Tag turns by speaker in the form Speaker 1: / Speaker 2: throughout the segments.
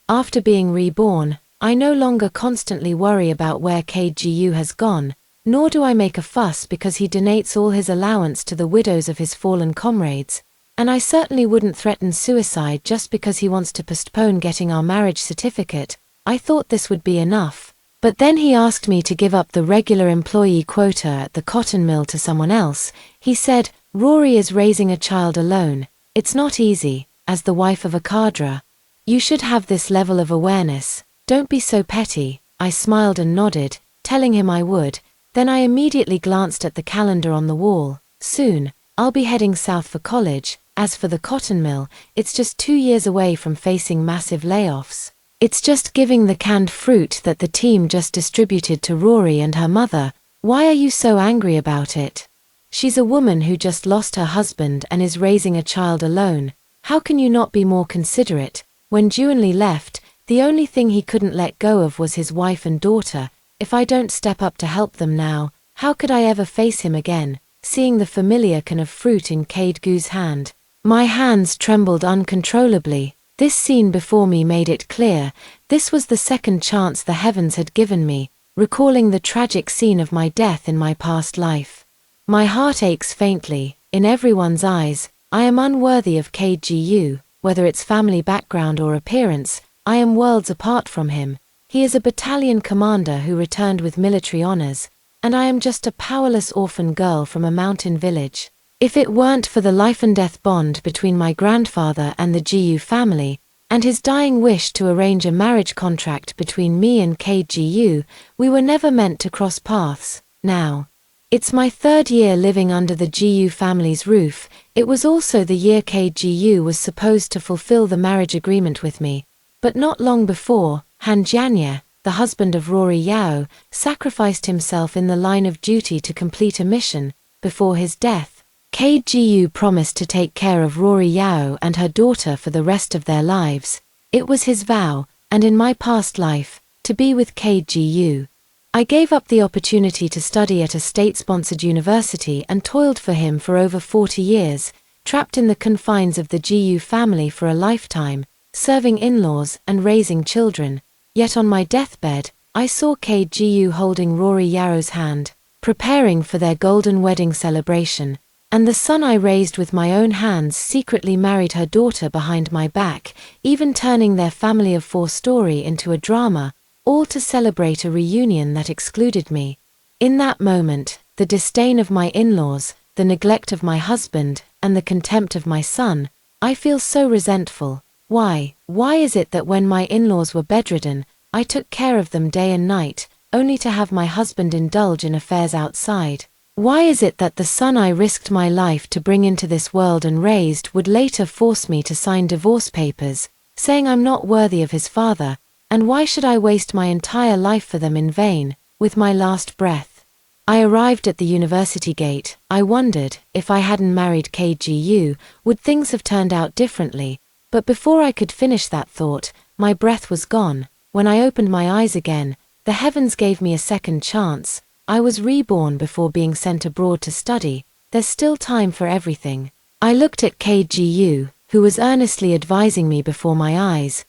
Speaker 1: After being reborn, I no longer constantly worry about where KGU has gone, nor do I make a fuss because he donates all his allowance to the widows of his fallen comrades, and I certainly wouldn't threaten suicide just because he wants to postpone getting our marriage certificate. I thought this would be enough. But then he asked me to give up the regular employee quota at the cotton mill to someone else. He said, "Rory is raising a child alone. It's not easy, as the wife of a cadre. You should have this level of awareness. Don't be so petty." I smiled and nodded, telling him I would. Then I immediately glanced at the calendar on the wall. Soon, I'll be heading south for college. As for the cotton mill, it's just 2 years away from facing massive layoffs. It's just giving the canned fruit that the team just distributed to Rory and her mother. Why are you so angry about it? She's a woman who just lost her husband and is raising a child alone. How can you not be more considerate? When Juanli left, the only thing he couldn't let go of was his wife and daughter. If I don't step up to help them now, how could I ever face him again? Seeing the familiar can of fruit in KGU's hand, my hands trembled uncontrollably. This scene before me made it clear, this was the second chance the heavens had given me, recalling the tragic scene of my death in my past life. My heart aches faintly. In everyone's eyes, I am unworthy of KGU, whether it's family background or appearance. I am worlds apart from him. He is a battalion commander who returned with military honors, and I am just a powerless orphan girl from a mountain village. If it weren't for the life-and-death bond between my grandfather and the GU family, and his dying wish to arrange a marriage contract between me and KGU, we were never meant to cross paths. Now, it's my 3rd year living under the GU family's roof. It was also the year KGU was supposed to fulfill the marriage agreement with me. But not long before, Han Jianye, the husband of Rory Yao, sacrificed himself in the line of duty to complete a mission. Before his death, KGU promised to take care of Rory Yao and her daughter for the rest of their lives. It was his vow, and in my past life, to be with KGU. I gave up the opportunity to study at a state-sponsored university and toiled for him for over 40 years, trapped in the confines of the GU family for a lifetime, serving in-laws and raising children. Yet on my deathbed, I saw KGU holding Rory Yao's hand, preparing for their golden wedding celebration. And the son I raised with my own hands secretly married her daughter behind my back, even turning their family of 4 story into a drama, all to celebrate a reunion that excluded me. In that moment, the disdain of my in-laws, the neglect of my husband, and the contempt of my son, I feel so resentful. Why is it that when my in-laws were bedridden, I took care of them day and night, only to have my husband indulge in affairs outside? Why is it that the son I risked my life to bring into this world and raised would later force me to sign divorce papers, saying I'm not worthy of his father, and why should I waste my entire life for them in vain, with my last breath? I arrived at the university gate. I wondered, if I hadn't married KGU, would things have turned out differently? But before I could finish that thought, my breath was gone. When I opened my eyes again, the heavens gave me a second chance. I was reborn before being sent abroad to study. There's still time for everything. I looked at KGU, who was earnestly advising me before my eyes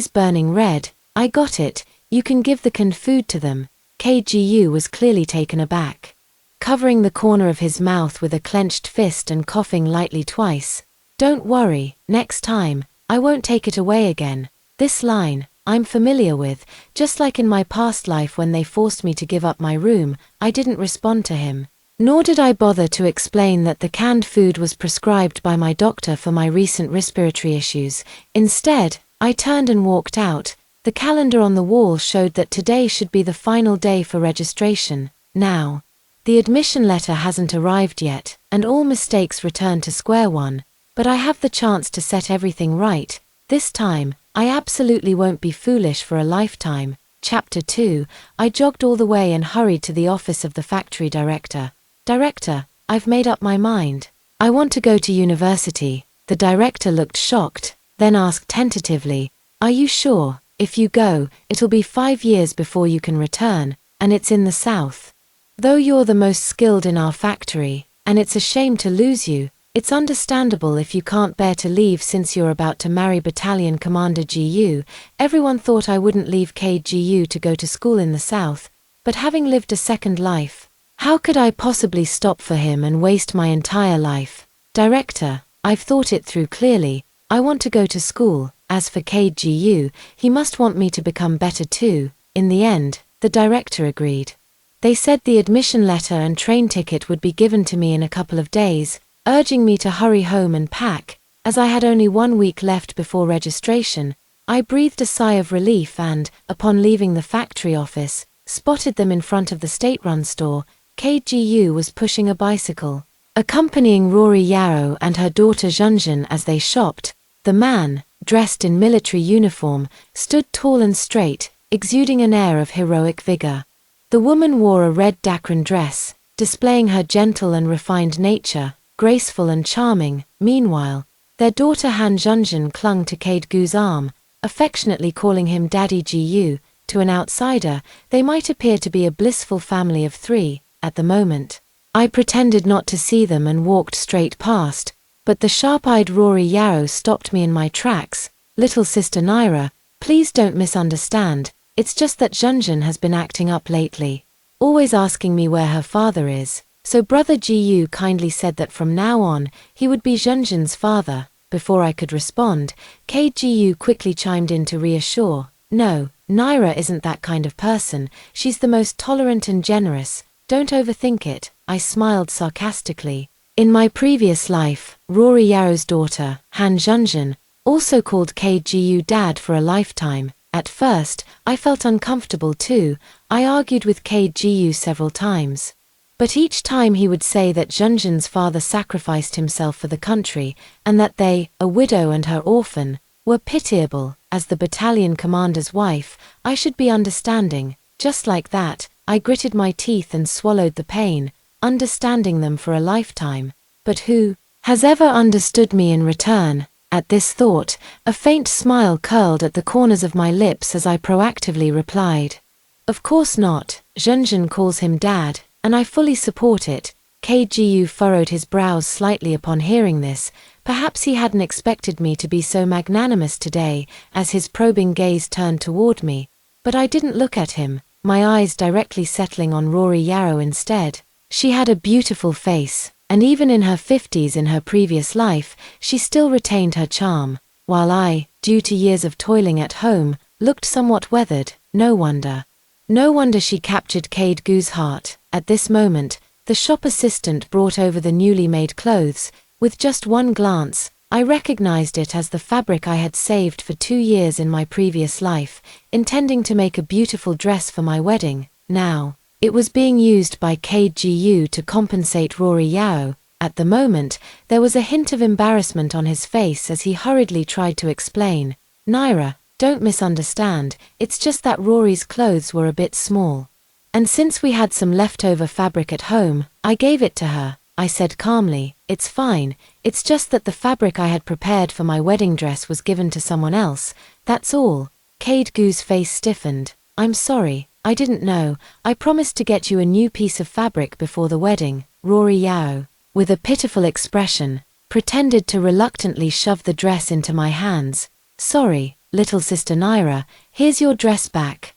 Speaker 1: burning red. I got it, you can give the canned food to them. KGU was clearly taken aback, covering the corner of his mouth with a clenched fist and coughing lightly twice. Don't worry, next time, I won't take it away again. This line, I'm familiar with, just like in my past life when they forced me to give up my room. I didn't respond to him. Nor did I bother to explain that the canned food was prescribed by my doctor for my recent respiratory issues. Instead, I turned and walked out. The calendar on the wall showed that today should be the final day for registration. Now, the admission letter hasn't arrived yet, and all mistakes return to square one. But I have the chance to set everything right. This time, I absolutely won't be foolish for a lifetime. Chapter 2, I jogged all the way and hurried to the office of the factory director. Director, I've made up my mind. I want to go to university. The director looked shocked, then asked tentatively, are you sure? If you go, it'll be 5 years before you can return, and it's in the south. Though you're the most skilled in our factory, and it's a shame to lose you, It's understandable if you can't bear to leave since you're about to marry Battalion Commander GU. Everyone thought I wouldn't leave KGU to go to school in the south, but having lived a second life, how could I possibly stop for him and waste my entire life? Director, I've thought it through clearly. I want to go to school. As for KGU, he must want me to become better too. In the end, the director agreed. They said the admission letter and train ticket would be given to me in a couple of days, urging me to hurry home and pack. As I had only 1 week left before registration, I breathed a sigh of relief and, upon leaving the factory office, spotted them in front of the state-run store. KGU was pushing a bicycle, accompanying Rory Yarrow and her daughter Junjun as they shopped. The man, dressed in military uniform, stood tall and straight, exuding an air of heroic vigor. The woman wore a red dacron dress, displaying her gentle and refined nature, graceful and charming. Meanwhile, their daughter Han Junjun clung to KGU's arm, affectionately calling him Daddy GU. To an outsider, they might appear to be a blissful family of 3, at the moment. I pretended not to see them and walked straight past, but the sharp-eyed Rory Yarrow stopped me in my tracks. Little sister Naira, please don't misunderstand, it's just that Junjun has been acting up lately, always asking me where her father is. So brother GU kindly said that from now on, he would be Junjun's father. Before I could respond, KGU quickly chimed in to reassure. No, Naira isn't that kind of person, she's the most tolerant and generous, don't overthink it. I smiled sarcastically. In my previous life, Rory Yarrow's daughter, Han Junjun, also called KGU dad for a lifetime. At first, I felt uncomfortable too. I argued with KGU several times. But each time he would say that Junjun's father sacrificed himself for the country, and that they, a widow and her orphan, were pitiable. As the battalion commander's wife, I should be understanding. Just like that, I gritted my teeth and swallowed the pain, understanding them for a lifetime. But who has ever understood me in return? At this thought, a faint smile curled at the corners of my lips as I proactively replied. Of course not. Junjun calls him dad, and I fully support it. KGU furrowed his brows slightly upon hearing this. Perhaps he hadn't expected me to be so magnanimous today, as his probing gaze turned toward me. But I didn't look at him, my eyes directly settling on Rory Yarrow instead. She had a beautiful face, and even in her 50s in her previous life, she still retained her charm, while I, due to years of toiling at home, looked somewhat weathered. No wonder she captured KGU's heart. At this moment, the shop assistant brought over the newly made clothes. With just one glance, I recognized it as the fabric I had saved for 2 years in my previous life, intending to make a beautiful dress for my wedding. Now, it was being used by KGU to compensate Rory Yarrow. At the moment, there was a hint of embarrassment on his face as he hurriedly tried to explain. Naira, don't misunderstand, it's just that Rory's clothes were a bit small. And since we had some leftover fabric at home, I gave it to her. I said calmly, it's fine, it's just that the fabric I had prepared for my wedding dress was given to someone else, that's all. KGU's face stiffened. I'm sorry, I didn't know, I promised to get you a new piece of fabric before the wedding. Rory Yarrow, with a pitiful expression, pretended to reluctantly shove the dress into my hands. Sorry, little sister Naira, here's your dress back.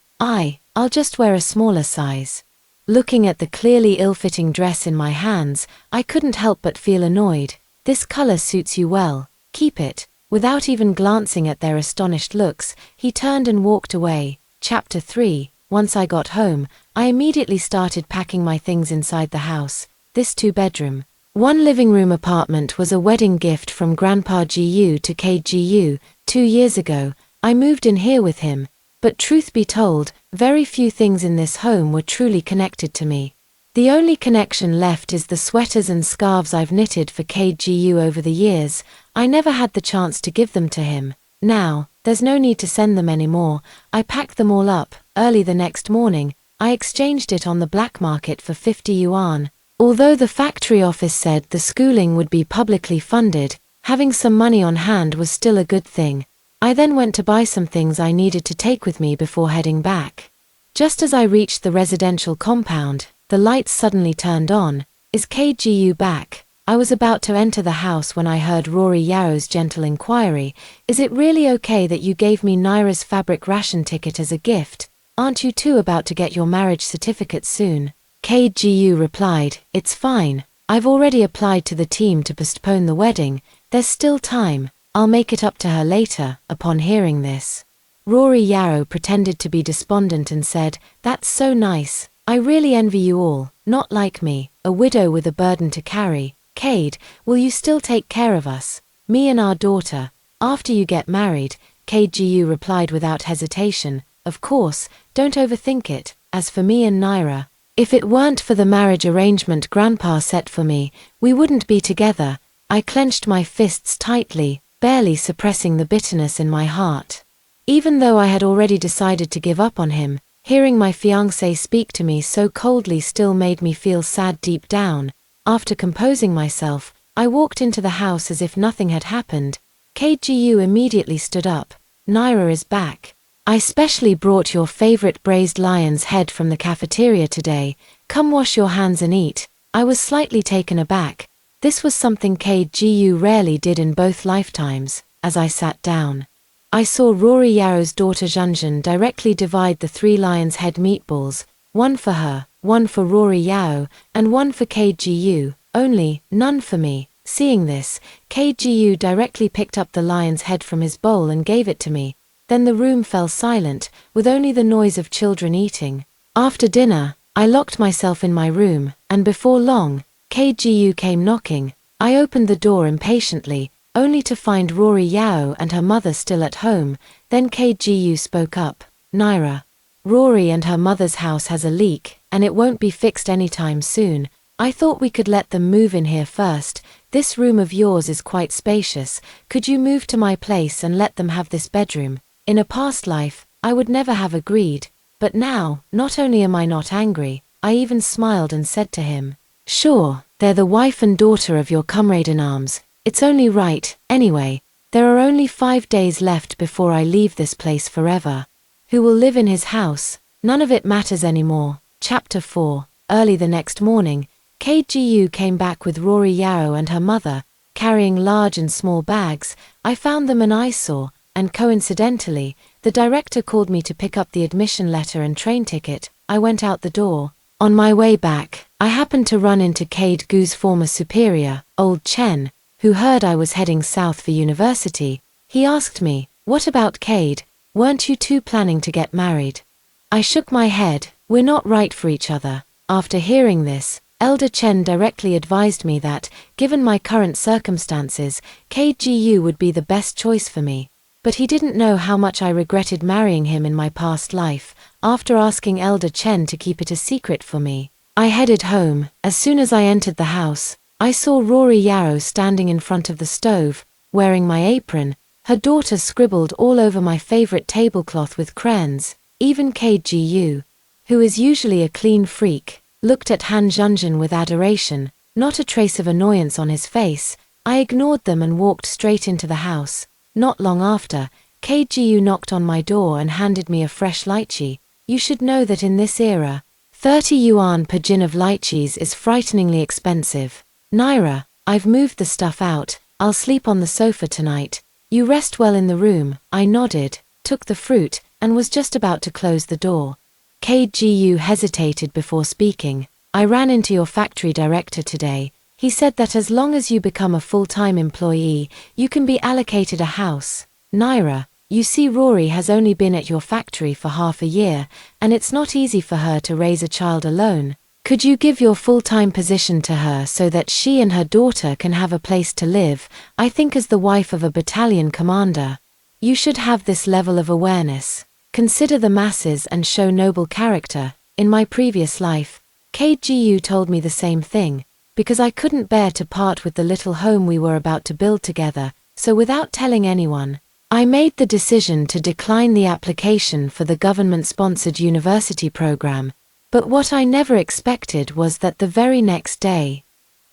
Speaker 1: I'll just wear a smaller size. Looking at the clearly ill-fitting dress in my hands, I couldn't help but feel annoyed. This color suits you well, keep it. Without even glancing at their astonished looks, he turned and walked away. Chapter 3. Once I got home, I immediately started packing my things inside the house. This 2-bedroom, 1 living room apartment was a wedding gift from Grandpa GU to KGU. 2 years ago, I moved in here with him. But truth be told, very few things in this home were truly connected to me. The only connection left is the sweaters and scarves I've knitted for KGU over the years. I never had the chance to give them to him. Now, there's no need to send them anymore. I packed them all up. Early the next morning, I exchanged it on the black market for 50 yuan. Although the factory office said the schooling would be publicly funded, having some money on hand was still a good thing. I then went to buy some things I needed to take with me before heading back. Just as I reached the residential compound, the lights suddenly turned on. Is KGU back? I was about to enter the house when I heard Rory Yarrow's gentle inquiry, "Is it really okay that you gave me Naira's fabric ration ticket as a gift? Aren't you two about to get your marriage certificate soon?" KGU replied, "It's fine. I've already applied to the team to postpone the wedding. There's still time. I'll make it up to her later." Upon hearing this, Rory Yarrow pretended to be despondent and said, "That's so nice. I really envy you all, not like me, a widow with a burden to carry. Cade, will you still take care of us, me and our daughter, after you get married?" KGU replied without hesitation, "Of course, don't overthink it. As for me and Naira, if it weren't for the marriage arrangement Grandpa set for me, we wouldn't be together." I clenched my fists tightly, barely suppressing the bitterness in my heart. Even though I had already decided to give up on him, hearing my fiancé speak to me so coldly still made me feel sad deep down. After composing myself, I walked into the house as if nothing had happened. KGU immediately stood up. "Naira is back. I specially brought your favorite braised lion's head from the cafeteria today. Come wash your hands and eat." I was slightly taken aback. This was something KGU rarely did in both lifetimes. As I sat down, I saw Rory Yarrow's daughter Junjun directly divide the 3 lion's head meatballs, one for her, one for Rory Yarrow, and one for KGU, only none for me. Seeing this, KGU directly picked up the lion's head from his bowl and gave it to me. Then the room fell silent, with only the noise of children eating. After dinner, I locked myself in my room, and before long, KGU came knocking. I opened the door impatiently, only to find Rory Yarrow and her mother still at home. Then KGU spoke up. "Naira, Rory and her mother's house has a leak, and it won't be fixed anytime soon. I thought we could let them move in here first. This room of yours is quite spacious. Could you move to my place and let them have this bedroom?" In a past life, I would never have agreed, but now, not only am I not angry, I even smiled and said to him, "Sure, they're the wife and daughter of your comrade-in-arms. It's only right. Anyway, there are only 5 days left before I leave this place forever. Who will live in his house? None of it matters anymore." Chapter 4. Early the next morning, KGU came back with Rory Yarrow and her mother, carrying large and small bags. I found them an eyesore, and coincidentally, the director called me to pick up the admission letter and train ticket. I went out the door. On my way back, I happened to run into Cade Gu's former superior, old Chen, who heard I was heading south for university. He asked me, "What about Cade? Weren't you two planning to get married?" I shook my head. "We're not right for each other." After hearing this, Elder Chen directly advised me that, given my current circumstances, KGU would be the best choice for me. But he didn't know how much I regretted marrying him in my past life. After asking Elder Chen to keep it a secret for me, I headed home. As soon as I entered the house, I saw Rory Yarrow standing in front of the stove, wearing my apron. Her daughter scribbled all over my favorite tablecloth with crayons. Even KGU, who is usually a clean freak, looked at Han Junjun with adoration, not a trace of annoyance on his face. I ignored them and walked straight into the house. Not long after, KGU knocked on my door and handed me a fresh lychee. You should know that in this era, 30 yuan per jin of lychees is frighteningly expensive. "Naira, I've moved the stuff out. I'll sleep on the sofa tonight. You rest well in the room." I nodded, took the fruit, and was just about to close the door. KGU hesitated before speaking. "I ran into your factory director today. He said that as long as you become a full-time employee, you can be allocated a house. Naira, you see Rory has only been at your factory for half a year, and it's not easy for her to raise a child alone. Could you give your full-time position to her so that she and her daughter can have a place to live? I think as the wife of a battalion commander, you should have this level of awareness. Consider the masses and show noble character." In my previous life, KGU told me the same thing, because I couldn't bear to part with the little home we were about to build together, so without telling anyone, I made the decision to decline the application for the government-sponsored university program. But what I never expected was that the very next day,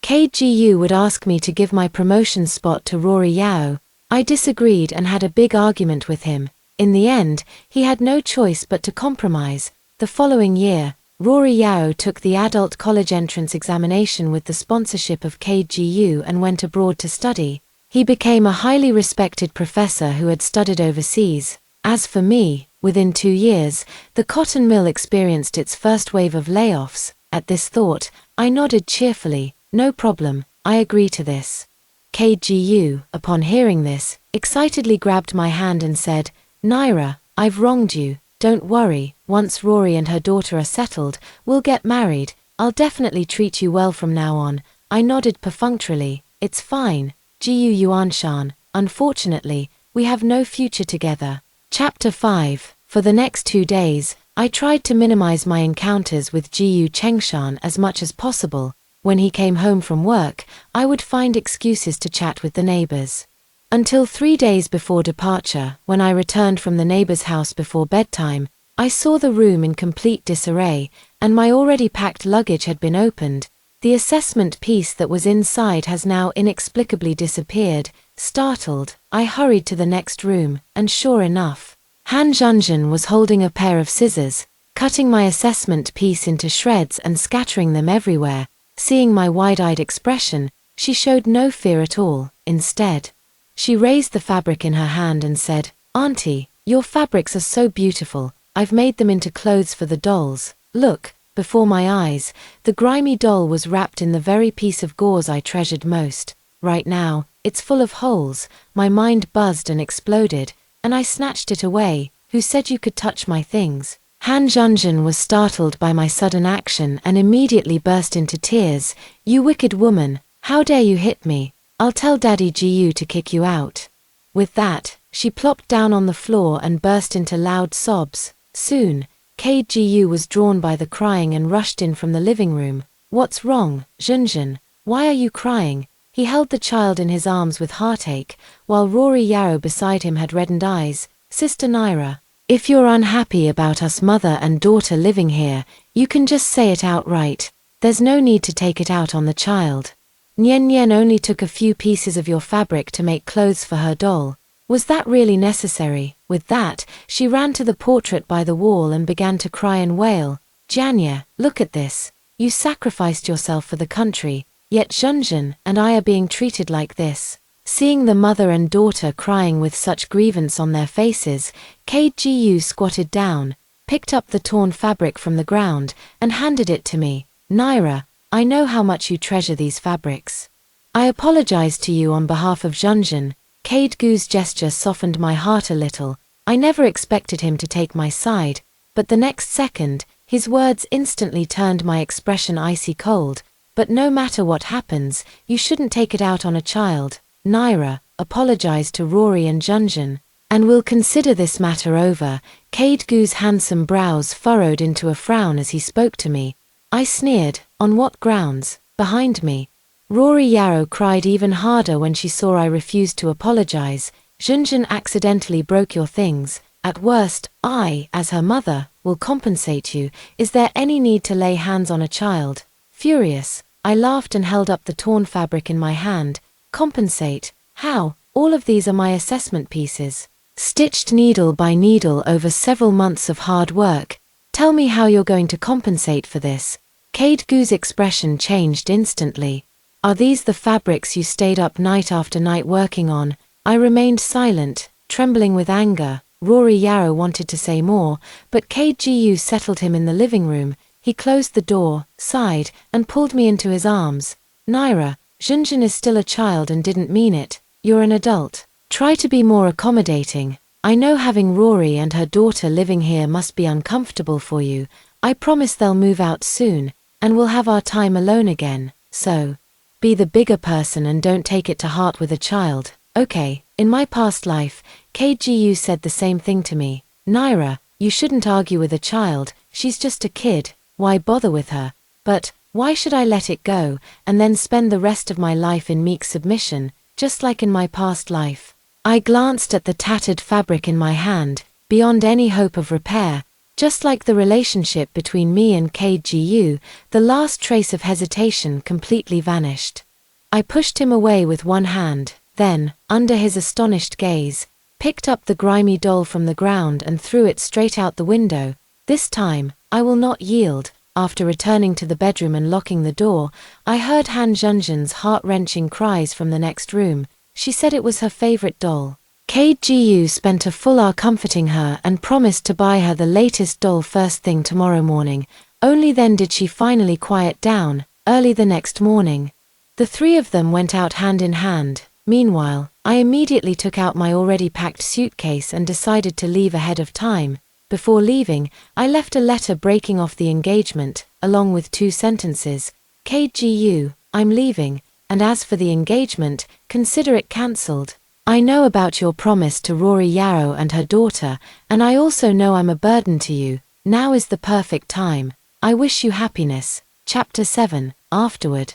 Speaker 1: KGU would ask me to give my promotion spot to Rory Yao. I disagreed and had a big argument with him. In the end, he had no choice but to compromise. The following year, Rory Yao took the adult college entrance examination with the sponsorship of KGU and went abroad to study. He became a highly respected professor who had studied overseas. As for me, within 2 years, the cotton mill experienced its first wave of layoffs. At this thought, I nodded cheerfully. No problem, I agree to this. KGU, upon hearing this, excitedly grabbed my hand and said, Naira, I've wronged you. Don't worry, once Rory and her daughter are settled, we'll get married. I'll definitely treat you well from now on. I nodded perfunctorily. It's fine, Jiu Yuanshan. Unfortunately, we have no future together. Chapter 5. For the next 2 days, I tried to minimize my encounters with Jiu Chengshan as much as possible. When he came home from work, I would find excuses to chat with the neighbors. Until 3 days before departure, when I returned from the neighbor's house before bedtime, I saw the room in complete disarray, and my already packed luggage had been opened. The assessment piece that was inside has now inexplicably disappeared. Startled, I hurried to the next room, and sure enough, Han Zhenzhen was holding a pair of scissors, cutting my assessment piece into shreds and scattering them everywhere. Seeing my wide-eyed expression, she showed no fear at all. Instead, she raised the fabric in her hand and said, Auntie, your fabrics are so beautiful. I've made them into clothes for the dolls. Look, before my eyes, the grimy doll was wrapped in the very piece of gauze I treasured most. Right now, it's full of holes. My mind buzzed and exploded, and I snatched it away. Who said you could touch my things? Han Zhenzhen was startled by my sudden action and immediately burst into tears. You wicked woman, how dare you hit me? I'll tell Daddy Jiu to kick you out. With that, she plopped down on the floor and burst into loud sobs. Soon, KGU was drawn by the crying and rushed in from the living room. What's wrong, Zhenzhen? Why are you crying? He held the child in his arms with heartache, while Rory Yao beside him had reddened eyes. Sister Naira, if you're unhappy about us mother and daughter living here, you can just say it outright. There's no need to take it out on the child. Nian Nian only took a few pieces of your fabric to make clothes for her doll. Was that really necessary? With that, she ran to the portrait by the wall and began to cry and wail. Janya, look at this. You sacrificed yourself for the country, yet Zhenzhen and I are being treated like this. Seeing the mother and daughter crying with such grievance on their faces, KGU squatted down, picked up the torn fabric from the ground, and handed it to me. Naira, I know how much you treasure these fabrics. I apologize to you on behalf of Zhenzhen. KGU's gesture softened my heart a little. I never expected him to take my side, but the next second, his words instantly turned my expression icy cold. But no matter what happens, you shouldn't take it out on a child. Naira, apologize to Rory and Zhenzhen, and we'll consider this matter over. KGU's handsome brows furrowed into a frown as he spoke to me. I sneered. On what grounds? Behind me. Rory Yao cried even harder when she saw I refused to apologize. Zhenzhen accidentally broke your things. At worst, I, as her mother, will compensate you. Is there any need to lay hands on a child? Furious, I laughed and held up the torn fabric in my hand. Compensate? How? All of these are my assessment pieces. Stitched needle by needle over several months of hard work. Tell me how you're going to compensate for this. KGU's expression changed instantly. Are these the fabrics you stayed up night after night working on? I remained silent, trembling with anger. Rory Yao wanted to say more, but KGU settled him in the living room. He closed the door, sighed, and pulled me into his arms. Naira, Zhenzhen is still a child and didn't mean it. You're an adult. Try to be more accommodating. I know having Rory and her daughter living here must be uncomfortable for you. I promise they'll move out soon, and we'll have our time alone again. So, be the bigger person and don't take it to heart with a child. Okay, in my past life, KGU said the same thing to me. Naira, you shouldn't argue with a child, she's just a kid, why bother with her? But, why should I let it go, and then spend the rest of my life in meek submission, just like in my past life? I glanced at the tattered fabric in my hand, beyond any hope of repair. Just like the relationship between me and KGU, the last trace of hesitation completely vanished. I pushed him away with one hand, then, under his astonished gaze, picked up the grimy doll from the ground and threw it straight out the window. This time, I will not yield. after returning to the bedroom and locking the door, I heard Han Junjun's heart-wrenching cries from the next room. She said it was her favorite doll. KGU spent a full hour comforting her and promised to buy her the latest doll first thing tomorrow morning. Only then did she finally quiet down. Early the next morning, the three of them went out hand in hand. Meanwhile, I immediately took out my already packed suitcase and decided to leave ahead of time. Before leaving, I left a letter breaking off the engagement, along with 2 sentences. KGU, I'm leaving, and as for the engagement, consider it cancelled. I know about your promise to Rory Yarrow and her daughter, and I also know I'm a burden to you. Now is the perfect time. I wish you happiness. Chapter 7. Afterward,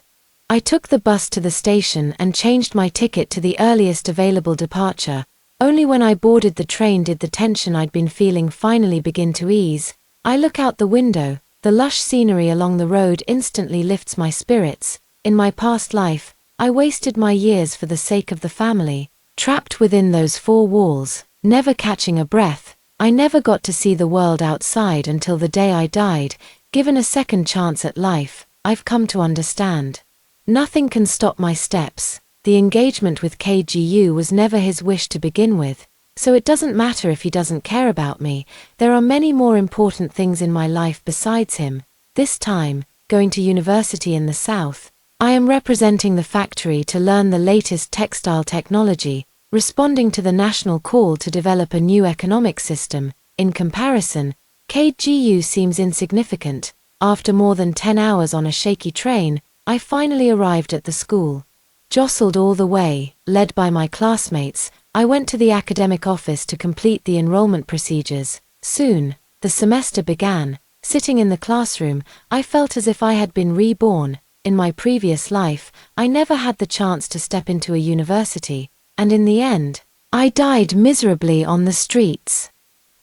Speaker 1: I took the bus to the station and changed my ticket to the earliest available departure. Only when I boarded the train did the tension I'd been feeling finally begin to ease. I look out the window. The lush scenery along the road instantly lifts my spirits. In my past life, I wasted my years for the sake of the family, trapped within those 4 walls, never catching a breath. I never got to see the world outside until the day I died. Given a second chance at life, I've come to understand. Nothing can stop my steps. The engagement with KGU was never his wish to begin with, so it doesn't matter if he doesn't care about me. There are many more important things in my life besides him. This time, going to university in the South, I am representing the factory to learn the latest textile technology, responding to the national call to develop a new economic system. In comparison, KGU seems insignificant. After more than 10 hours on a shaky train, I finally arrived at the school. Jostled all the way, led by my classmates, I went to the academic office to complete the enrollment procedures. Soon, the semester began. Sitting in the classroom, I felt as if I had been reborn. In my previous life, I never had the chance to step into a university, and in the end, I died miserably on the streets.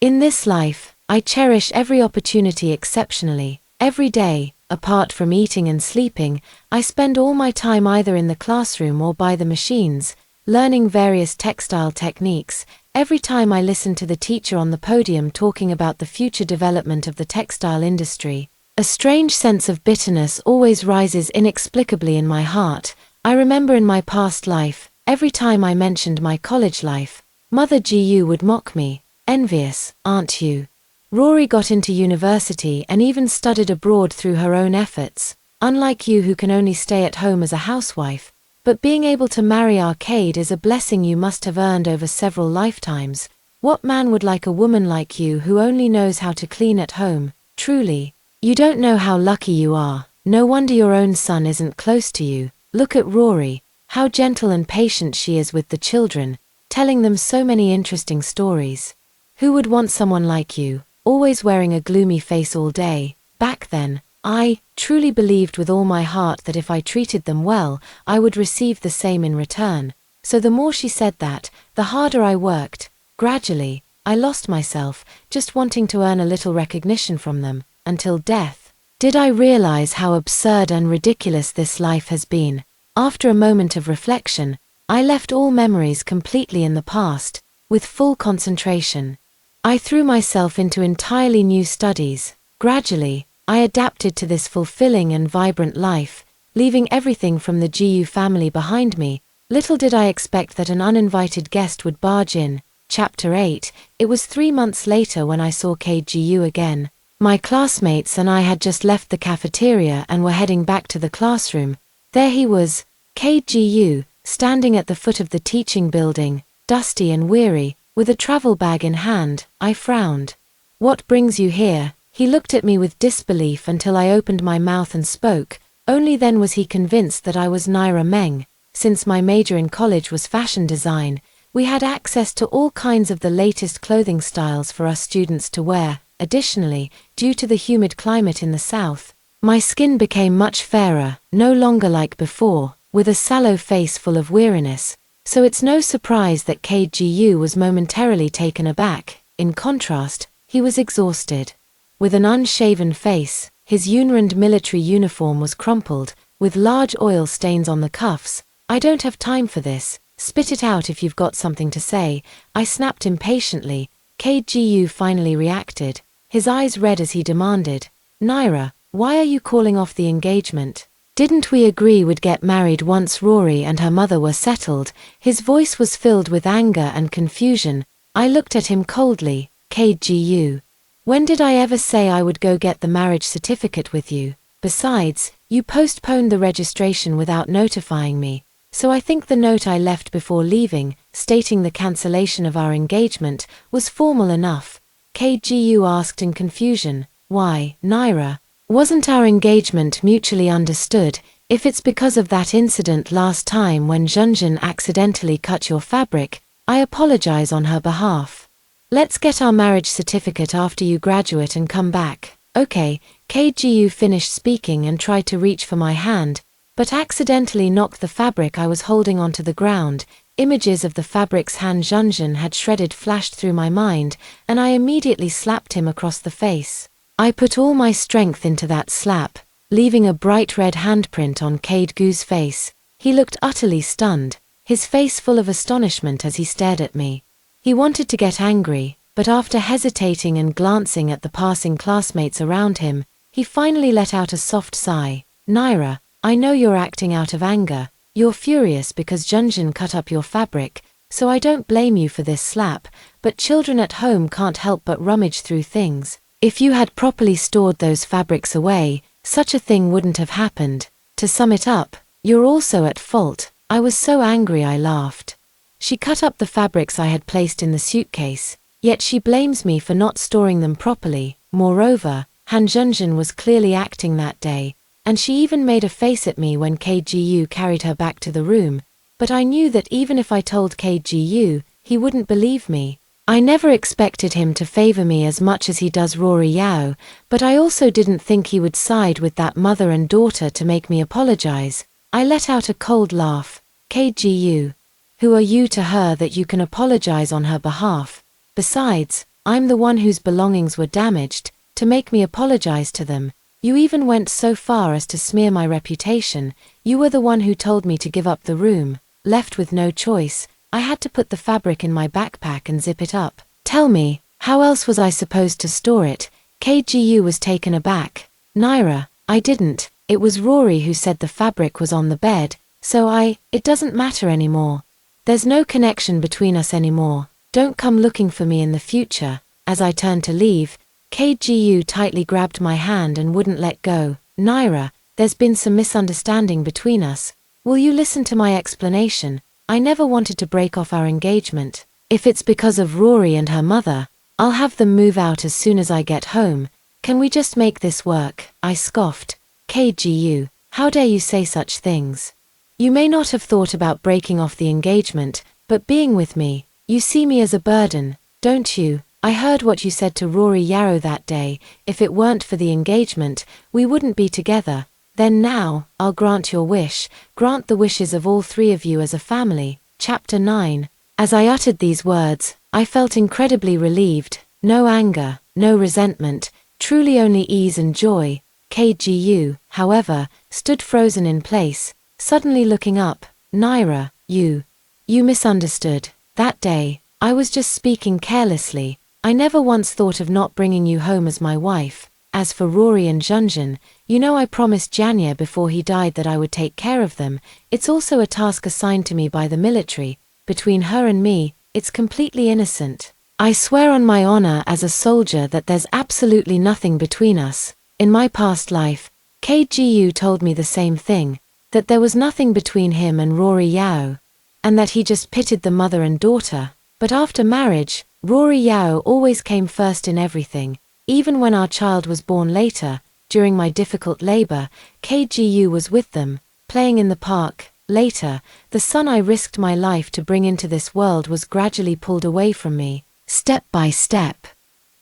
Speaker 1: In this life, I cherish every opportunity exceptionally. Every day, apart from eating and sleeping, I spend all my time either in the classroom or by the machines, learning various textile techniques. Every time I listen to the teacher on the podium talking about the future development of the textile industry, a strange sense of bitterness always rises inexplicably in my heart. I remember in my past life, every time I mentioned my college life, Mother GU would mock me. Envious, aren't you? Rory got into university and even studied abroad through her own efforts, unlike you who can only stay at home as a housewife. But being able to marry Arcade is a blessing you must have earned over several lifetimes. What man would like a woman like you who only knows how to clean at home? Truly, you don't know how lucky you are. No wonder your own son isn't close to you. Look at Rory, how gentle and patient she is with the children, telling them so many interesting stories. Who would want someone like you, always wearing a gloomy face all day? Back then, I truly believed with all my heart that if I treated them well, I would receive the same in return. So the more she said that, the harder I worked. Gradually, I lost myself, just wanting to earn a little recognition from them, until death. Did I realize how absurd and ridiculous this life has been? After a moment of reflection, I left all memories completely in the past, with full concentration. I threw myself into entirely new studies. Gradually, I adapted to this fulfilling and vibrant life, leaving everything from the GU family behind me. Little did I expect that an uninvited guest would barge in. Chapter 8. It was 3 months later when I saw KGU again. My classmates and I had just left the cafeteria and were heading back to the classroom. There he was, KGU, standing at the foot of the teaching building, dusty and weary, with a travel bag in hand. I frowned. "What brings you here?" He looked at me with disbelief until I opened my mouth and spoke. Only then was he convinced that I was Naira Meng. Since my major in college was fashion design, we had access to all kinds of the latest clothing styles for us students to wear. Additionally, due to the humid climate in the south, my skin became much fairer, no longer like before, with a sallow face full of weariness. So it's no surprise that KGU was momentarily taken aback. In contrast, he was exhausted. With an unshaven face, his Yunrand military uniform was crumpled, with large oil stains on the cuffs. "I don't have time for this. Spit it out if you've got something to say," I snapped impatiently. KGU finally reacted, his eyes red as he demanded, "Naira, Why are you calling off the engagement? Didn't we agree we'd get married once Rory and her mother were settled? His voice was filled with anger and confusion. I looked at him coldly. KGU. When did I ever say I would go get the marriage certificate with you? Besides, you postponed the registration without notifying me, so I think the note I left before leaving, stating the cancellation of our engagement, was formal enough. KGU asked in confusion. Why, Naira? Wasn't our engagement mutually understood? If it's because of that incident last time when Junjun accidentally cut your fabric, I apologize on her behalf. Let's get our marriage certificate after you graduate and come back. Okay. KGU finished speaking and tried to reach for my hand, but accidentally knocked the fabric I was holding onto the ground. Images of the fabric's hand Junjun had shredded flashed through my mind, and I immediately slapped him across the face. I put all my strength into that slap, leaving a bright red handprint on KGU's face. He looked utterly stunned, his face full of astonishment as he stared at me. He wanted to get angry, but after hesitating and glancing at the passing classmates around him, he finally let out a soft sigh. Naira, I know you're acting out of anger. You're furious because Junjun cut up your fabric, so I don't blame you for this slap, but children at home can't help but rummage through things. If you had properly stored those fabrics away, such a thing wouldn't have happened. To sum it up, you're also at fault. I was so angry I laughed. She cut up the fabrics I had placed in the suitcase, yet she blames me for not storing them properly. Moreover, Han Junjun was clearly acting that day, and she even made a face at me when KGU carried her back to the room, but I knew that even if I told KGU, he wouldn't believe me. I never expected him to favor me as much as he does Rory Yao, but I also didn't think he would side with that mother and daughter to make me apologize. I let out a cold laugh. KGU. Who are you to her that you can apologize on her behalf? Besides, I'm the one whose belongings were damaged, to make me apologize to them. You even went so far as to smear my reputation. You were the one who told me to give up the room. Left with no choice, I had to put the fabric in my backpack and zip it up. Tell me, how else was I supposed to store it? KGU was taken aback. Naira, I didn't. It was Rory who said the fabric was on the bed, so it doesn't matter anymore. There's no connection between us anymore. Don't come looking for me in the future. As I turned to leave, KGU tightly grabbed my hand and wouldn't let go. Naira, there's been some misunderstanding between us. Will you listen to my explanation? I never wanted to break off our engagement. If it's because of Rory and her mother, I'll have them move out as soon as I get home. Can we just make this work? I scoffed. KGU, how dare you say such things? You may not have thought about breaking off the engagement, but being with me, you see me as a burden, don't you? I heard what you said to Rory Yarrow that day. If it weren't for the engagement, we wouldn't be together. Then now, I'll grant your wish, grant the wishes of all three of you as a family. Chapter 9. As I uttered these words, I felt incredibly relieved. No anger, no resentment, truly only ease and joy. KGU, however, stood frozen in place, suddenly looking up. Naira, you misunderstood. That day, I was just speaking carelessly. I never once thought of not bringing you home as my wife. As for Rory and Junjun, you know I promised Janya before he died that I would take care of them. It's also a task assigned to me by the military. Between her and me, it's completely innocent. I swear on my honor as a soldier that there's absolutely nothing between us. In my past life, KGU told me the same thing, that there was nothing between him and Rory Yao, and that he just pitied the mother and daughter. But after marriage, Rory Yao always came first in everything. Even when our child was born later, during my difficult labor, KGU was with them, playing in the park. Later, the son I risked my life to bring into this world was gradually pulled away from me, step by step,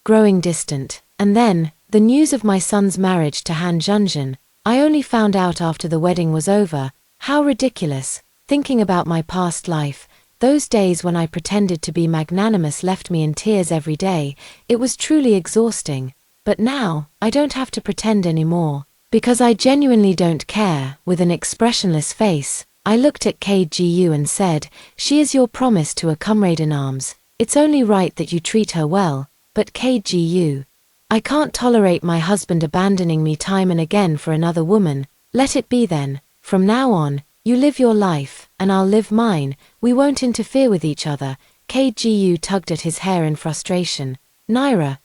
Speaker 1: growing distant. And then, the news of my son's marriage to Han Junjun, I only found out after the wedding was over. How ridiculous. Thinking about my past life, those days when I pretended to be magnanimous left me in tears every day. It was truly exhausting. But now, I don't have to pretend anymore, because I genuinely don't care. With an expressionless face, I looked at KGU and said, "She is your promise to a comrade in arms. It's only right that you treat her well." But KGU, I can't tolerate my husband abandoning me time and again for another woman. Let it be then. From now on, you live your life, and I'll live mine. We won't interfere with each other. KGU tugged at his hair in frustration. Naira,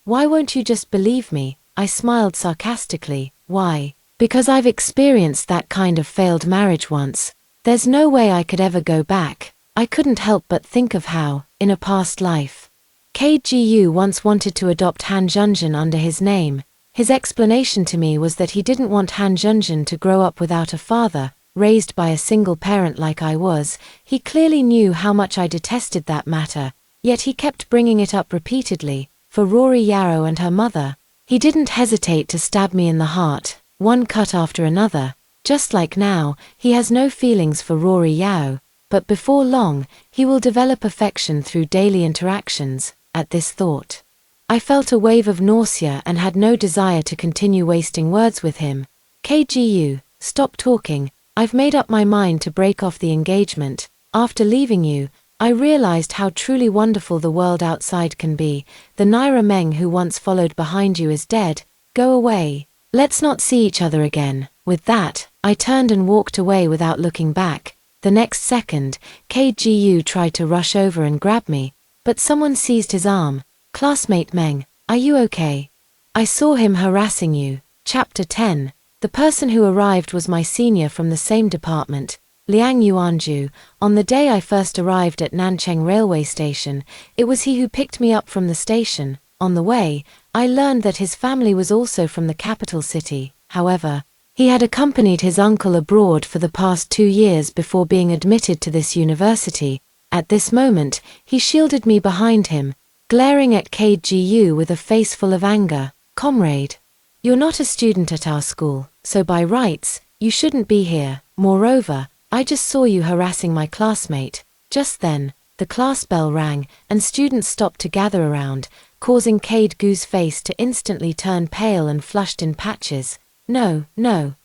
Speaker 1: why won't you just believe me? I smiled sarcastically. Why? Because I've experienced that kind of failed marriage once. There's no way I could ever go back. I couldn't help but think of how, in a past life, KGU once wanted to adopt Han Junjun under his name. His explanation to me was that he didn't want Han Junjun to grow up without a father, raised by a single parent like I was. He clearly knew how much I detested that matter, yet he kept bringing it up repeatedly. For Rory Yarrow and her mother, he didn't hesitate to stab me in the heart, one cut after another. Just like now, he has no feelings for Rory Yao, but before long, he will develop affection through daily interactions. At this thought, I felt a wave of nausea and had no desire to continue wasting words with him. KGU, stop talking. I've made up my mind to break off the engagement. After leaving you, I realized how truly wonderful the world outside can be. The Naira Meng who once followed behind you is dead. Go away. Let's not see each other again. With that, I turned and walked away without looking back. The next second, KGU tried to rush over and grab me, but someone seized his arm. Classmate Meng, are you okay? I saw him harassing you. Chapter 10. The person who arrived was my senior from the same department, Liang Yuanju. On the day I first arrived at Nancheng railway station, it was he who picked me up from the station. On the way, I learned that his family was also from the capital city. However, he had accompanied his uncle abroad for the past 2 years before being admitted to this university. At this moment, he shielded me behind him, glaring at KGU with a face full of anger. Comrade, you're not a student at our school, so by rights, you shouldn't be here. Moreover, I just saw you harassing my classmate. Just then, the class bell rang, and students stopped to gather around, causing KGU's face to instantly turn pale and flushed in patches. No,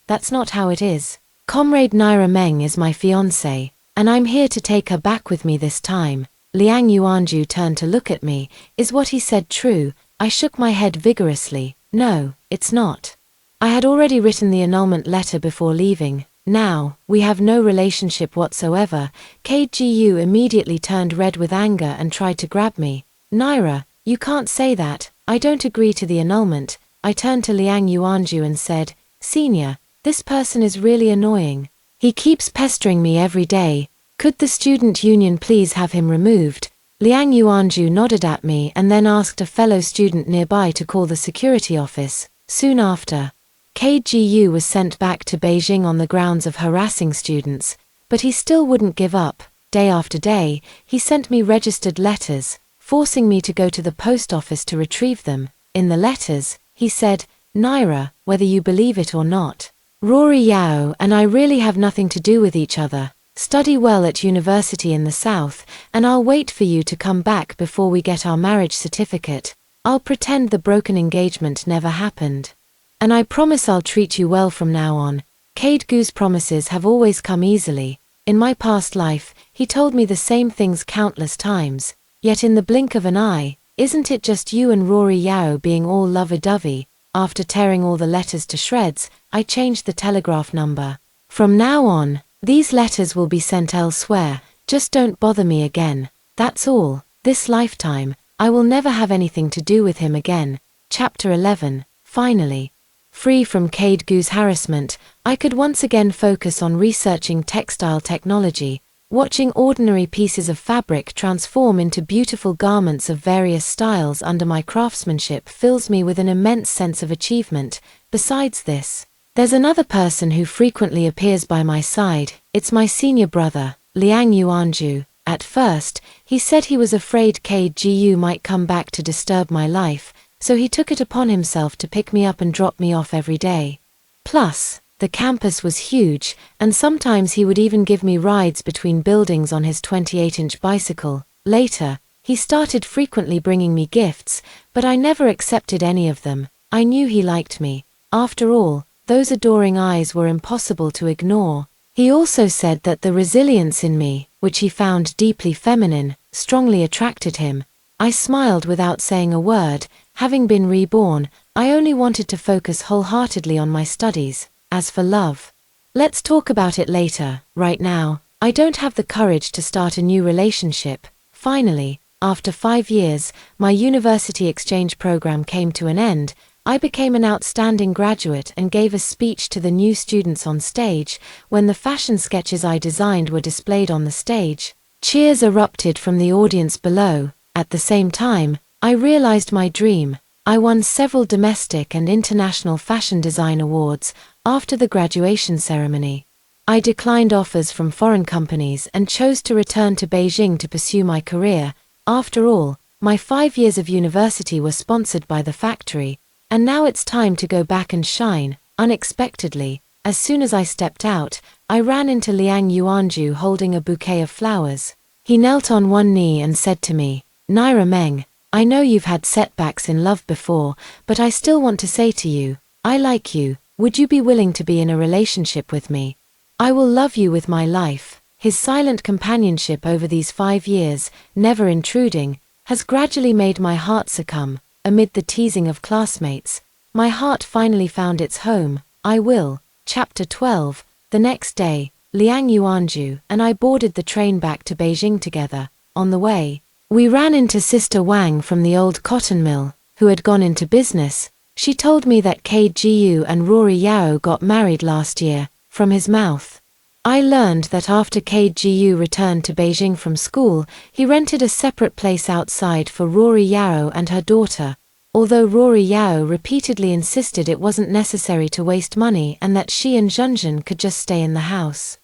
Speaker 1: that's not how it is. Comrade Naira Meng is my fiancée, and I'm here to take her back with me this time. Liang Yuanju turned to look at me. Is what he said true? I shook my head vigorously. No, it's not. I had already written the annulment letter before leaving. Now, we have no relationship whatsoever. KGU immediately turned red with anger and tried to grab me. Naira, you can't say that. I don't agree to the annulment. I turned to Liang Yuanju and said, Senior, this person is really annoying. He keeps pestering me every day. Could the student union please have him removed? Liang Yuanju nodded at me and then asked a fellow student nearby to call the security office. Soon after, KGU was sent back to Beijing on the grounds of harassing students, but he still wouldn't give up. Day after day, he sent me registered letters, forcing me to go to the post office to retrieve them. In the letters, he said, Naira, whether you believe it or not, Rory Yao and I really have nothing to do with each other. Study well at university in the south, and I'll wait for you to come back before we get our marriage certificate. I'll pretend the broken engagement never happened. And I promise I'll treat you well from now on. KGU's promises have always come easily. In my past life, he told me the same things countless times. Yet in the blink of an eye, isn't it just you and Rory Yao being all lovey-dovey? After tearing all the letters to shreds, I changed the telegraph number. From now on, these letters will be sent elsewhere. Just don't bother me again. That's all. This lifetime, I will never have anything to do with him again. Chapter 11. Finally, free from KGU's harassment, I could once again focus on researching textile technology. Watching ordinary pieces of fabric transform into beautiful garments of various styles under my craftsmanship fills me with an immense sense of achievement. Besides this, there's another person who frequently appears by my side. It's my senior brother, Liang Yuanju. At first, he said he was afraid KGU might come back to disturb my life, so he took it upon himself to pick me up and drop me off every day. Plus, the campus was huge, and sometimes he would even give me rides between buildings on his 28-inch bicycle. Later, he started frequently bringing me gifts, but I never accepted any of them. I knew he liked me. After all, those adoring eyes were impossible to ignore. He also said that the resilience in me, which he found deeply feminine, strongly attracted him. I smiled without saying a word. Having been reborn, I only wanted to focus wholeheartedly on my studies. As for love, let's talk about it later. Right now, I don't have the courage to start a new relationship. Finally, after 5 years, my university exchange program came to an end. I became an outstanding graduate and gave a speech to the new students on stage. When the fashion sketches I designed were displayed on the stage, cheers erupted from the audience below. At the same time, I realized my dream. I won several domestic and international fashion design awards. After the graduation ceremony, I declined offers from foreign companies and chose to return to Beijing to pursue my career. After all, my 5 years of university were sponsored by the factory, and now it's time to go back and shine. Unexpectedly, as soon as I stepped out, I ran into Liang Yuanju holding a bouquet of flowers. He knelt on one knee and said to me, "Naira Meng, I know you've had setbacks in love before, but I still want to say to you, I like you. Would you be willing to be in a relationship with me? I will love you with my life." His silent companionship over these 5 years, never intruding, has gradually made my heart succumb. Amid the teasing of classmates, my heart finally found its home. I will. Chapter 12. The next day, Liang Yuanju and I boarded the train back to Beijing together. On the way, we ran into Sister Wang from the old cotton mill, who had gone into business. She told me that KGU and Rory Yao got married last year. From his mouth, I learned that after KGU returned to Beijing from school, he rented a separate place outside for Rory Yao and her daughter, although Rory Yao repeatedly insisted it wasn't necessary to waste money and that she and Zhenzhen could just stay in the house.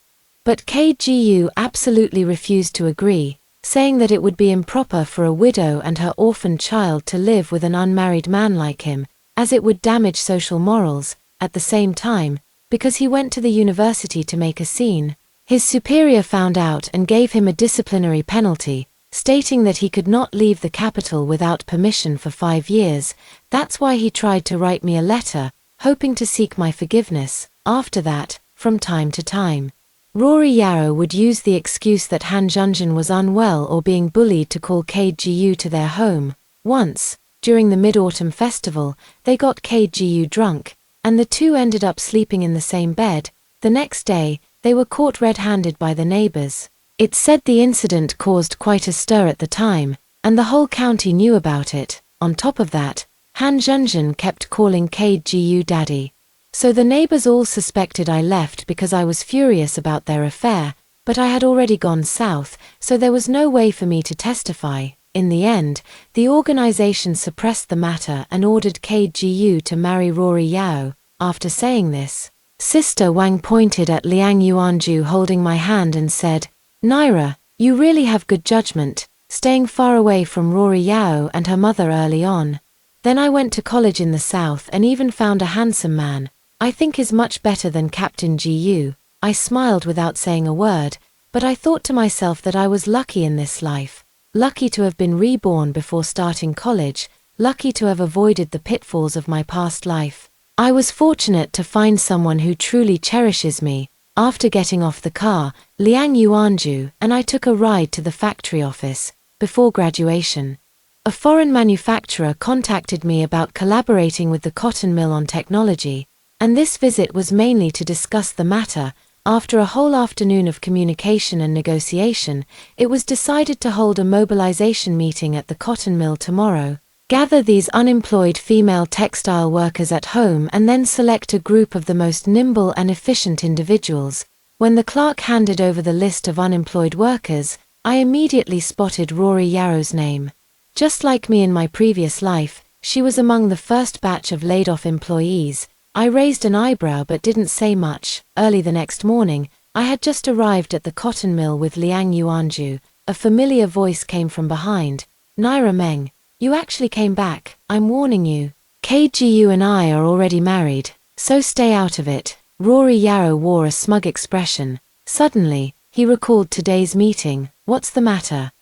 Speaker 1: But KGU absolutely refused to agree, saying that it would be improper for a widow and her orphaned child to live with an unmarried man like him, as it would damage social morals. At the same time, because he went to the university to make a scene, his superior found out and gave him a disciplinary penalty, stating that he could not leave the capital without permission for 5 years. That's why he tried to write me a letter, hoping to seek my forgiveness. After that, from time to time, Rory Yao would use the excuse that Han Zhenzhen was unwell or being bullied to call KGU to their home. Once, during the Mid-Autumn Festival, they got KGU drunk, and the two ended up sleeping in the same bed. The next day, they were caught red-handed by the neighbors. It's said the incident caused quite a stir at the time, and the whole county knew about it. On top of that, Han Zhenzhen kept calling KGU daddy. So the neighbors all suspected I left because I was furious about their affair, but I had already gone south, so there was no way for me to testify. In the end, the organization suppressed the matter and ordered KGU to marry Rory Yao. After saying this, Sister Wang pointed at Liang Yuanju holding my hand and said, "Naira, you really have good judgment, staying far away from Rory Yao and her mother early on. Then I went to college in the south and even found a handsome man. I think is much better than Captain GU." I smiled without saying a word, but I thought to myself that I was lucky in this life. Lucky to have been reborn before starting college, lucky to have avoided the pitfalls of my past life. I was fortunate to find someone who truly cherishes me. After getting off the car, Liang Yuanju and I took a ride to the factory office. Before graduation, a foreign manufacturer contacted me about collaborating with the cotton mill on technology, and this visit was mainly to discuss the matter. After a whole afternoon of communication and negotiation, it was decided to hold a mobilization meeting at the cotton mill tomorrow. Gather these unemployed female textile workers at home and then select a group of the most nimble and efficient individuals. When the clerk handed over the list of unemployed workers, I immediately spotted Rory Yao's name. Just like me in my previous life, she was among the first batch of laid-off employees. I raised an eyebrow but didn't say much. Early the next morning, I had just arrived at the cotton mill with Liang Yuanju. A familiar voice came from behind. "Naira Meng, you actually came back. I'm warning you. KGU and I are already married, so stay out of it." Rory Yao wore a smug expression. Suddenly, he recalled today's meeting. "What's the matter?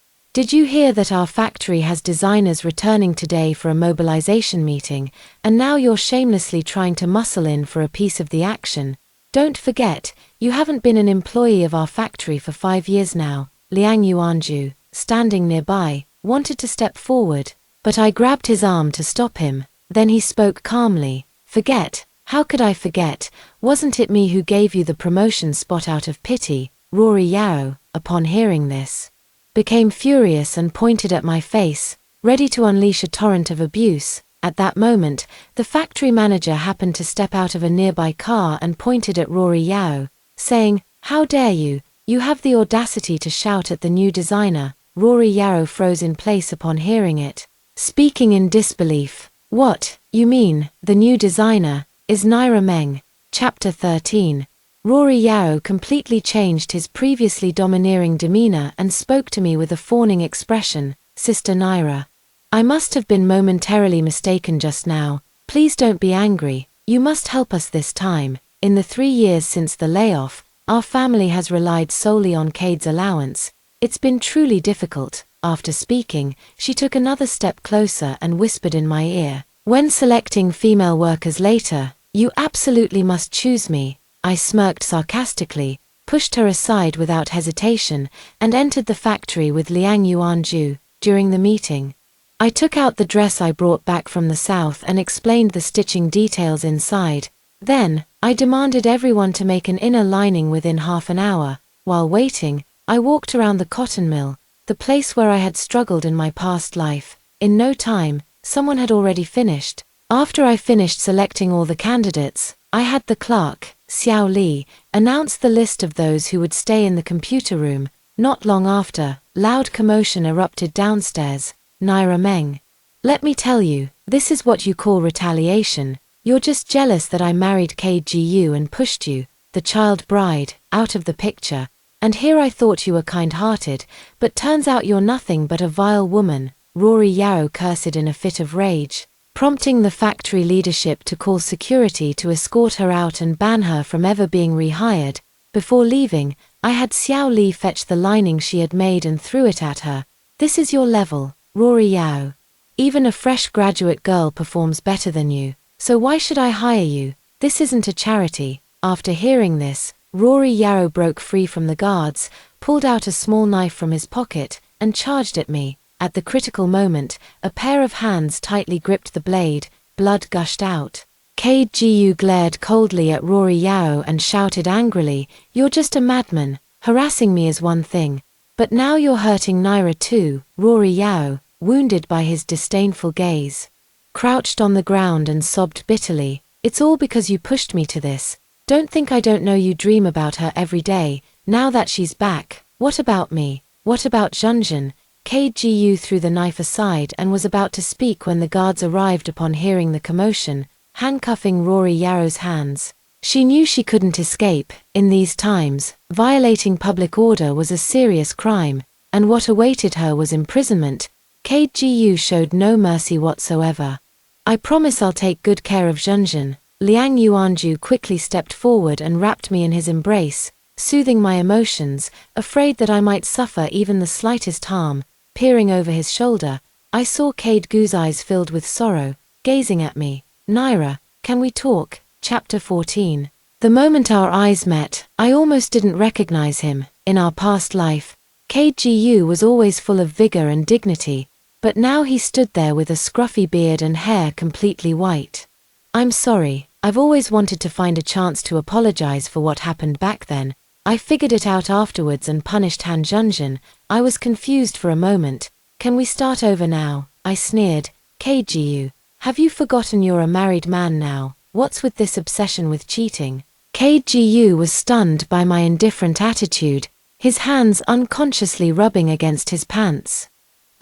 Speaker 1: Did you hear that our factory has designers returning today for a mobilization meeting, and now you're shamelessly trying to muscle in for a piece of the action? Don't forget, you haven't been an employee of our factory for 5 years now." Liang Yuanju, standing nearby, wanted to step forward. But I grabbed his arm to stop him. Then he spoke calmly. Forget? How could I forget? Wasn't it me who gave you the promotion spot out of pity? Rory Yao, upon hearing this, became furious and pointed at my face, ready to unleash a torrent of abuse. At that moment, the factory manager happened to step out of a nearby car and pointed at Rory Yao, saying, "How dare you? You have the audacity to shout at the new designer." Rory Yao froze in place upon hearing it, speaking in disbelief. "What, you mean, the new designer, is Naira Meng?" Chapter 13. Rory Yao completely changed his previously domineering demeanor and spoke to me with a fawning expression. "Sister Naira, I must have been momentarily mistaken just now. Please don't be angry. You must help us this time. In the 3 years since the layoff, our family has relied solely on Cade's allowance. It's been truly difficult." After speaking, she took another step closer and whispered in my ear, "When selecting female workers later, you absolutely must choose me." I smirked sarcastically, pushed her aside without hesitation, and entered the factory with Liang Yuanju. During the meeting, I took out the dress I brought back from the south and explained the stitching details inside. Then, I demanded everyone to make an inner lining within half an hour. While waiting, I walked around the cotton mill, the place where I had struggled in my past life. In no time, someone had already finished. After I finished selecting all the candidates, I had the clerk, Xiao Li, announce the list of those who would stay in the computer room. Not long after, loud commotion erupted downstairs. "Naira Meng, let me tell you, this is what you call retaliation. You're just jealous that I married KGU and pushed you, the child bride, out of the picture. And here I thought you were kind-hearted, but turns out you're nothing but a vile woman." Rory Yao cursed in a fit of rage, prompting the factory leadership to call security to escort her out and ban her from ever being rehired. Before leaving, I had Xiao Li fetch the lining she had made and threw it at her. "This is your level, Rory Yao. Even a fresh graduate girl performs better than you, so why should I hire you? This isn't a charity." After hearing this, Rory Yao broke free from the guards, pulled out a small knife from his pocket, and charged at me. At the critical moment, a pair of hands tightly gripped the blade. Blood gushed out. KGU glared coldly at Rory Yao and shouted angrily, "You're just a madman. Harassing me is one thing, but now you're hurting Naira too." Rory Yao, wounded by his disdainful gaze, crouched on the ground and sobbed bitterly. "It's all because you pushed me to this. Don't think I don't know you dream about her every day. Now that she's back, what about me? What about Zhenzhen?" KGU threw the knife aside and was about to speak when the guards arrived upon hearing the commotion, handcuffing Rory Yao's hands. She knew she couldn't escape. In these times, violating public order was a serious crime, and what awaited her was imprisonment. KGU showed no mercy whatsoever. "I promise I'll take good care of Zhenzhen." Liang Yuanju quickly stepped forward and wrapped me in his embrace, soothing my emotions, afraid that I might suffer even the slightest harm. Peering over his shoulder, I saw Cade Gu's eyes filled with sorrow, gazing at me. "Naira, can we talk?" Chapter 14. The moment our eyes met, I almost didn't recognize him. In our past life, KGU was always full of vigor and dignity, but now he stood there with a scruffy beard and hair completely white. "I'm sorry, I've always wanted to find a chance to apologize for what happened back then. I figured it out afterwards and punished Han Zhenzhen. I was confused for a moment. Can we start over now?" I sneered. "KGU, have you forgotten you're a married man now? What's with this obsession with cheating?" KGU was stunned by my indifferent attitude, his hands unconsciously rubbing against his pants.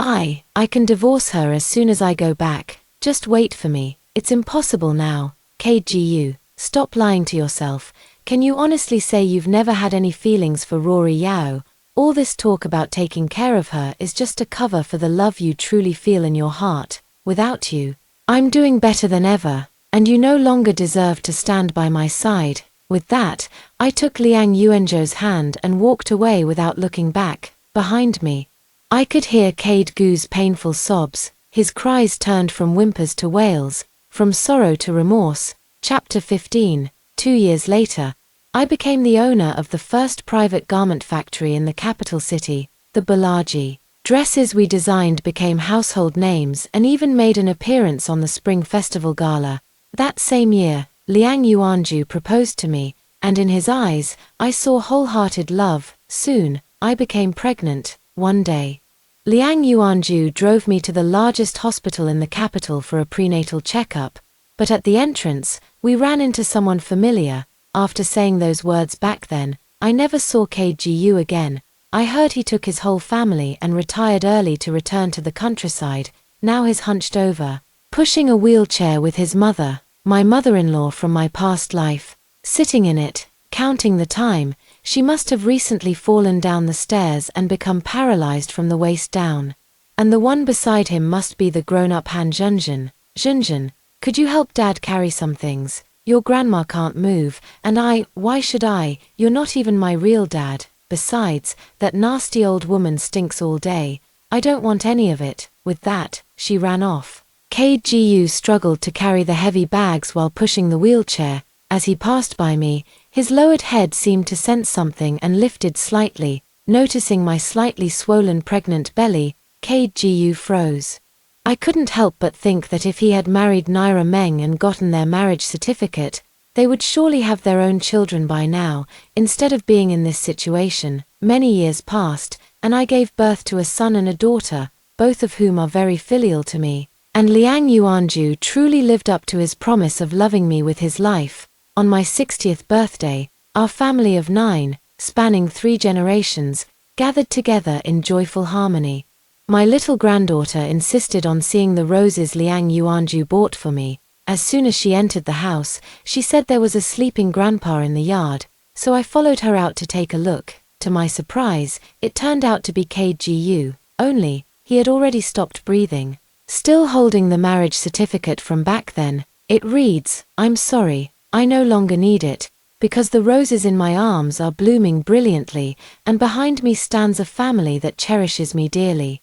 Speaker 1: I can divorce her as soon as I go back. Just wait for me. It's impossible now." KGU, stop lying to yourself. Can you honestly say you've never had any feelings for Rory Yao? All this talk about taking care of her is just a cover for the love you truly feel in your heart. Without you, I'm doing better than ever, and you no longer deserve to stand by my side. With that, I took Liang Yuanzhou's hand and walked away without looking back. Behind me, I could hear Cade Gu's painful sobs. His cries turned from whimpers to wails, from sorrow to remorse. Chapter 15. 2 years later, I became the owner of the first private garment factory in the capital city, the Balaji. Dresses we designed became household names and even made an appearance on the Spring Festival Gala. That same year, Liang Yuanju proposed to me, and in his eyes, I saw wholehearted love. Soon, I became pregnant, one day. Liang Yuanju drove me to the largest hospital in the capital for a prenatal checkup, but at the entrance, we ran into someone familiar. After saying those words back then, I never saw KGU again. I heard he took his whole family and retired early to return to the countryside. Now he's hunched over, pushing a wheelchair with his mother, my mother-in-law from my past life, sitting in it, counting the time. She must have recently fallen down the stairs and become paralyzed from the waist down. And the one beside him must be the grown-up Han Junjun. Junjun, could you help Dad carry some things? Your grandma can't move, and why should I? You're not even my real dad. Besides, that nasty old woman stinks all day. I don't want any of it. With that, she ran off. KGU struggled to carry the heavy bags while pushing the wheelchair. As he passed by me, his lowered head seemed to sense something and lifted slightly. Noticing my slightly swollen pregnant belly, KGU froze. I couldn't help but think that if he had married Naira Meng and gotten their marriage certificate, they would surely have their own children by now. Instead of being in this situation, many years passed, and I gave birth to a son and a daughter, both of whom are very filial to me. And Liang Yuanju truly lived up to his promise of loving me with his life. On my 60th birthday, our family of 9, spanning 3 generations, gathered together in joyful harmony. My little granddaughter insisted on seeing the roses Liang Yuanju bought for me. As soon as she entered the house, she said there was a sleeping grandpa in the yard, so I followed her out to take a look. To my surprise, it turned out to be KGU, only, he had already stopped breathing. Still holding the marriage certificate from back then, it reads, "I'm sorry, I no longer need it, because the roses in my arms are blooming brilliantly, and behind me stands a family that cherishes me dearly."